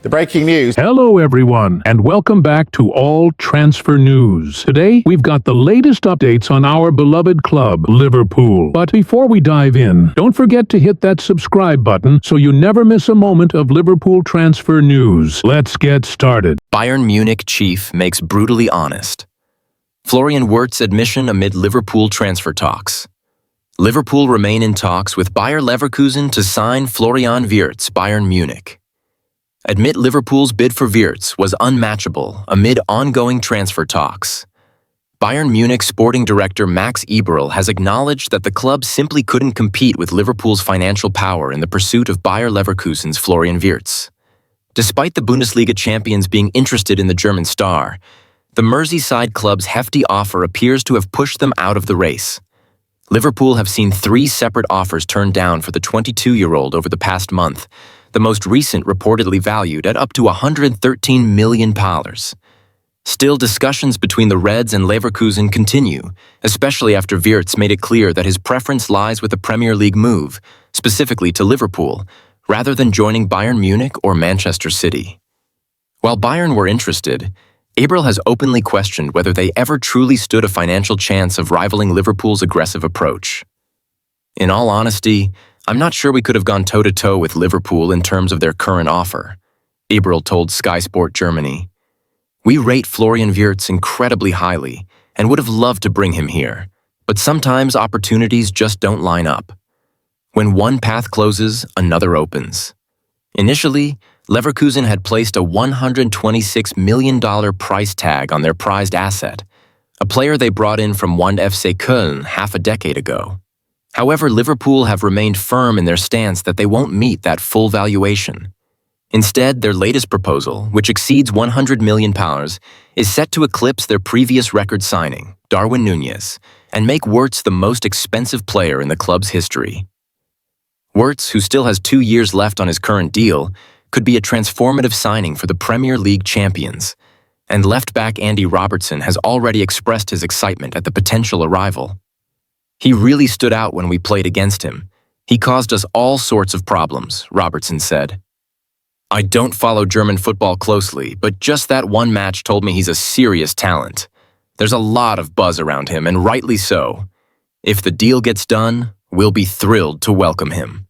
The breaking news. Hello everyone, and welcome back to All Transfer News. Today, we've got the latest updates on our beloved club, Liverpool. But before we dive in, don't forget to hit that subscribe button so you never miss a moment of Liverpool transfer news. Let's get started. Bayern Munich chief makes brutally honest. Florian Wirtz admission amid Liverpool transfer talks. Liverpool remain in talks with Bayer Leverkusen to sign Florian Wirtz, Bayern Munich. Admit Liverpool's bid for Wirtz was unmatchable amid ongoing transfer talks. Bayern Munich sporting director Max Eberl has acknowledged that the club simply couldn't compete with Liverpool's financial power in the pursuit of Bayer Leverkusen's Florian Wirtz. Despite the Bundesliga champions being interested in the German star, the Merseyside club's hefty offer appears to have pushed them out of the race. Liverpool have seen 3 separate offers turned down for the 22-year-old over the past month, the most recent reportedly valued at up to £113 million. Still, discussions between the Reds and Leverkusen continue, especially after Wirtz made it clear that his preference lies with a Premier League move, specifically to Liverpool, rather than joining Bayern Munich or Manchester City. While Bayern were interested, Eberl has openly questioned whether they ever truly stood a financial chance of rivaling Liverpool's aggressive approach. In all honesty, I'm not sure we could have gone toe-to-toe with Liverpool in terms of their current offer, Eberl told Sky Sport Germany. We rate Florian Wirtz incredibly highly and would have loved to bring him here, but sometimes opportunities just don't line up. When one path closes, another opens. Initially, Leverkusen had placed a $126 million price tag on their prized asset, a player they brought in from 1 FC Köln half a decade ago. However, Liverpool have remained firm in their stance that they won't meet that full valuation. Instead, their latest proposal, which exceeds £100 million, is set to eclipse their previous record signing, Darwin Núñez, and make Wirtz the most expensive player in the club's history. Wirtz, who still has 2 years left on his current deal, could be a transformative signing for the Premier League champions, and left-back Andy Robertson has already expressed his excitement at the potential arrival. He really stood out when we played against him. He caused us all sorts of problems, Robertson said. I don't follow German football closely, but just that one match told me he's a serious talent. There's a lot of buzz around him, and rightly so. If the deal gets done, we'll be thrilled to welcome him.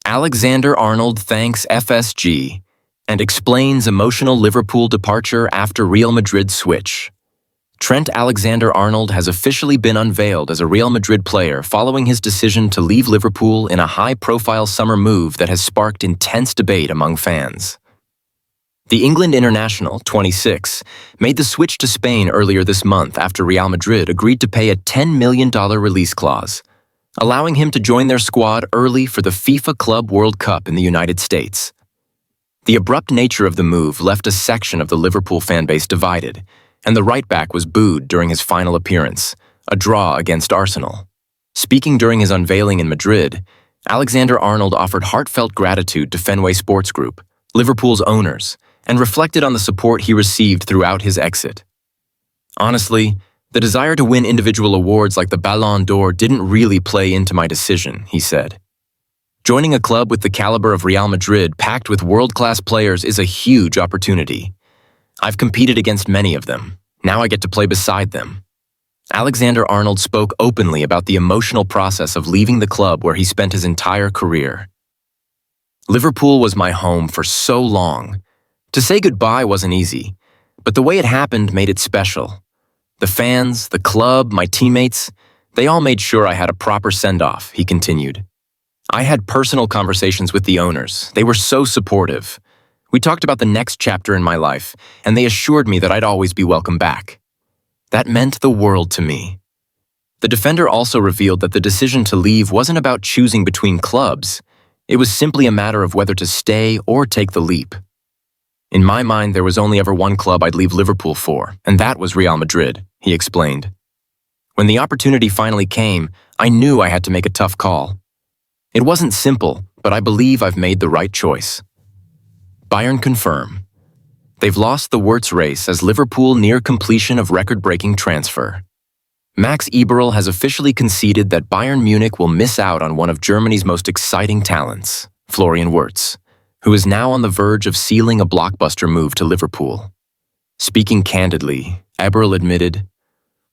Alexander-Arnold thanks FSG and explains emotional Liverpool departure after Real Madrid switch. Trent Alexander-Arnold has officially been unveiled as a Real Madrid player following his decision to leave Liverpool in a high-profile summer move that has sparked intense debate among fans. The England international, 26, made the switch to Spain earlier this month after Real Madrid agreed to pay a $10 million release clause, allowing him to join their squad early for the FIFA Club World Cup in the United States. The abrupt nature of the move left a section of the Liverpool fanbase divided, and the right-back was booed during his final appearance, a draw against Arsenal. Speaking during his unveiling in Madrid, Alexander-Arnold offered heartfelt gratitude to Fenway Sports Group, Liverpool's owners, and reflected on the support he received throughout his exit. Honestly, the desire to win individual awards like the Ballon d'Or didn't really play into my decision, he said. Joining a club with the caliber of Real Madrid packed with world-class players is a huge opportunity. I've competed against many of them. Now I get to play beside them. Alexander-Arnold spoke openly about the emotional process of leaving the club where he spent his entire career. Liverpool was my home for so long. To say goodbye wasn't easy, but the way it happened made it special. The fans, the club, my teammates, they all made sure I had a proper send-off, he continued. I had personal conversations with the owners. They were so supportive. We talked about the next chapter in my life, and they assured me that I'd always be welcome back. That meant the world to me. The defender also revealed that the decision to leave wasn't about choosing between clubs. It was simply a matter of whether to stay or take the leap. In my mind, there was only ever one club I'd leave Liverpool for, and that was Real Madrid, he explained. When the opportunity finally came, I knew I had to make a tough call. It wasn't simple, but I believe I've made the right choice. Bayern confirm. They've lost the Wirtz race as Liverpool near completion of record-breaking transfer. Max Eberl has officially conceded that Bayern Munich will miss out on one of Germany's most exciting talents, Florian Wirtz, who is now on the verge of sealing a blockbuster move to Liverpool. Speaking candidly, Eberl admitted,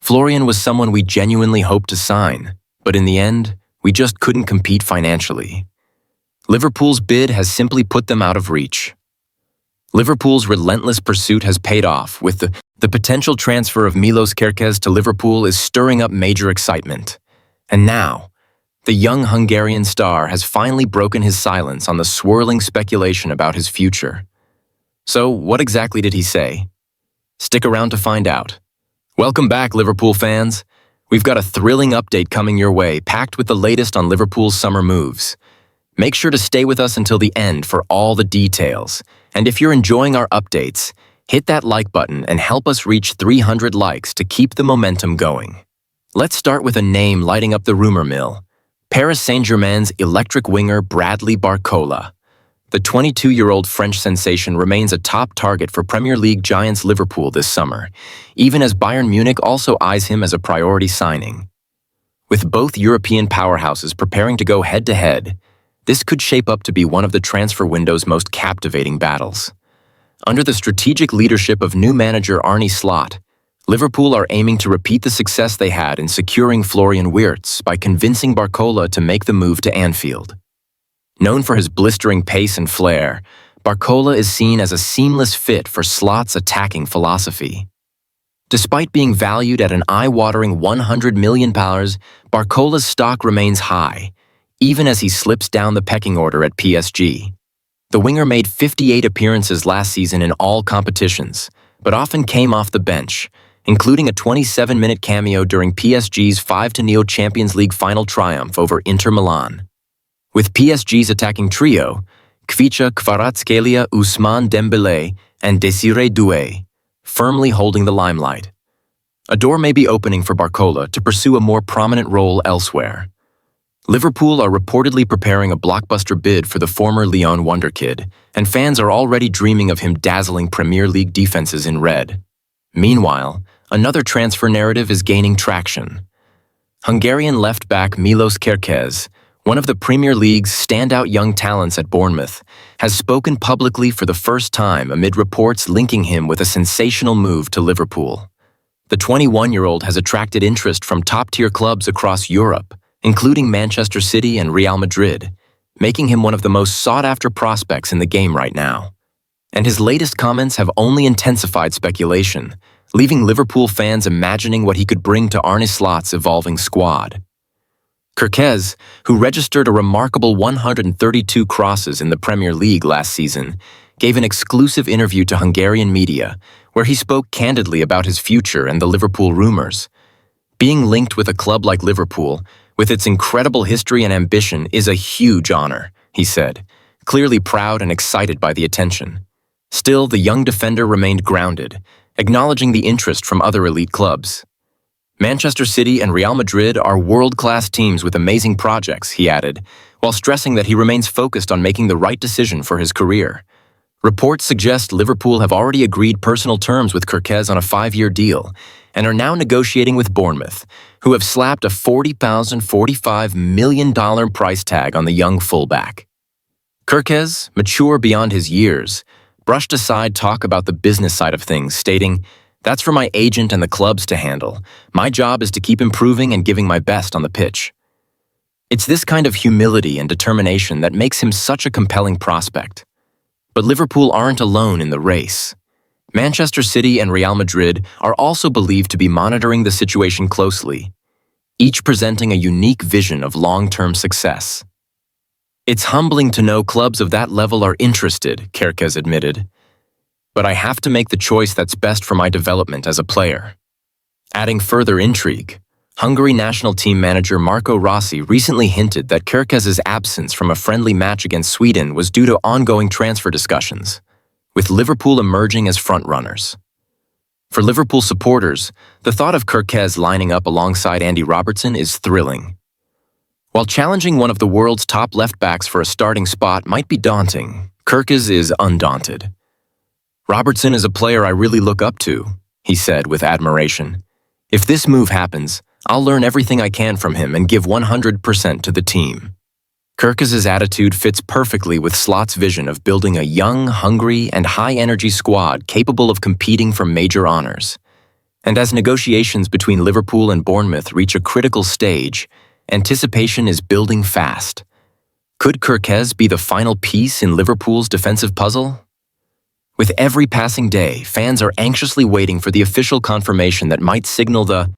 "Florian was someone we genuinely hoped to sign, but in the end, we just couldn't compete financially. Liverpool's bid has simply put them out of reach." Liverpool's relentless pursuit has paid off, with the potential transfer of Milos Kerkez to Liverpool is stirring up major excitement. And now, the young Hungarian star has finally broken his silence on the swirling speculation about his future. So, what exactly did he say? Stick around to find out. Welcome back, Liverpool fans. We've got a thrilling update coming your way, packed with the latest on Liverpool's summer moves. Make sure to stay with us until the end for all the details. And if you're enjoying our updates, hit that like button and help us reach 300 likes to keep the momentum going. Let's start with a name lighting up the rumor mill: Paris Saint-Germain's electric winger Bradley Barcola. The 22-year-old French sensation remains a top target for Premier League giants Liverpool this summer, even as Bayern Munich also eyes him as a priority signing. With both European powerhouses preparing to go head-to-head, this could shape up to be one of the transfer window's most captivating battles. Under the strategic leadership of new manager Arne Slot, Liverpool are aiming to repeat the success they had in securing Florian Wirtz by convincing Barcola to make the move to Anfield. Known for his blistering pace and flair, Barcola is seen as a seamless fit for Slot's attacking philosophy. Despite being valued at an eye-watering £100 million, Barcola's stock remains high, even as he slips down the pecking order at PSG. The winger made 58 appearances last season in all competitions, but often came off the bench, including a 27-minute cameo during PSG's 5-0 Champions League final triumph over Inter Milan. With PSG's attacking trio, Kvicha Kvaratskhelia, Ousmane Dembélé, and Désiré Doué, firmly holding the limelight. A door may be opening for Barcola to pursue a more prominent role elsewhere. Liverpool are reportedly preparing a blockbuster bid for the former Lyon wonderkid, and fans are already dreaming of him dazzling Premier League defenses in red. Meanwhile, another transfer narrative is gaining traction. Hungarian left-back Milos Kerkez, one of the Premier League's standout young talents at Bournemouth, has spoken publicly for the first time amid reports linking him with a sensational move to Liverpool. The 21-year-old has attracted interest from top-tier clubs across Europe, including Manchester City and Real Madrid, making him one of the most sought-after prospects in the game right now. And his latest comments have only intensified speculation, leaving Liverpool fans imagining what he could bring to Arne Slot's evolving squad. Kerkez, who registered a remarkable 132 crosses in the Premier League last season, gave an exclusive interview to Hungarian media, where he spoke candidly about his future and the Liverpool rumors. Being linked with a club like Liverpool, with its incredible history and ambition, is a huge honor, he said, clearly proud and excited by the attention. Still, the young defender remained grounded, acknowledging the interest from other elite clubs. Manchester City and Real Madrid are world-class teams with amazing projects, he added, while stressing that he remains focused on making the right decision for his career. Reports suggest Liverpool have already agreed personal terms with Kerkez on a 5-year deal and are now negotiating with Bournemouth, who have slapped a $45 million price tag on the young fullback. Kerkez, mature beyond his years, brushed aside talk about the business side of things, stating, "That's for my agent and the clubs to handle. My job is to keep improving and giving my best on the pitch." It's this kind of humility and determination that makes him such a compelling prospect. But Liverpool aren't alone in the race. Manchester City and Real Madrid are also believed to be monitoring the situation closely, each presenting a unique vision of long-term success. "It's humbling to know clubs of that level are interested," Kerkez admitted. "But I have to make the choice that's best for my development as a player." Adding further intrigue, Hungary national team manager Marco Rossi recently hinted that Kerkez's absence from a friendly match against Sweden was due to ongoing transfer discussions, with Liverpool emerging as frontrunners. For Liverpool supporters, the thought of Kerkez lining up alongside Andy Robertson is thrilling. While challenging one of the world's top left-backs for a starting spot might be daunting, Kerkez is undaunted. "Robertson is a player I really look up to," he said with admiration. "If this move happens, I'll learn everything I can from him and give 100% to the team." Kerkez's attitude fits perfectly with Slot's vision of building a young, hungry, and high-energy squad capable of competing for major honors. And as negotiations between Liverpool and Bournemouth reach a critical stage, anticipation is building fast. Could Kerkez be the final piece in Liverpool's defensive puzzle? With every passing day, fans are anxiously waiting for the official confirmation that might signal the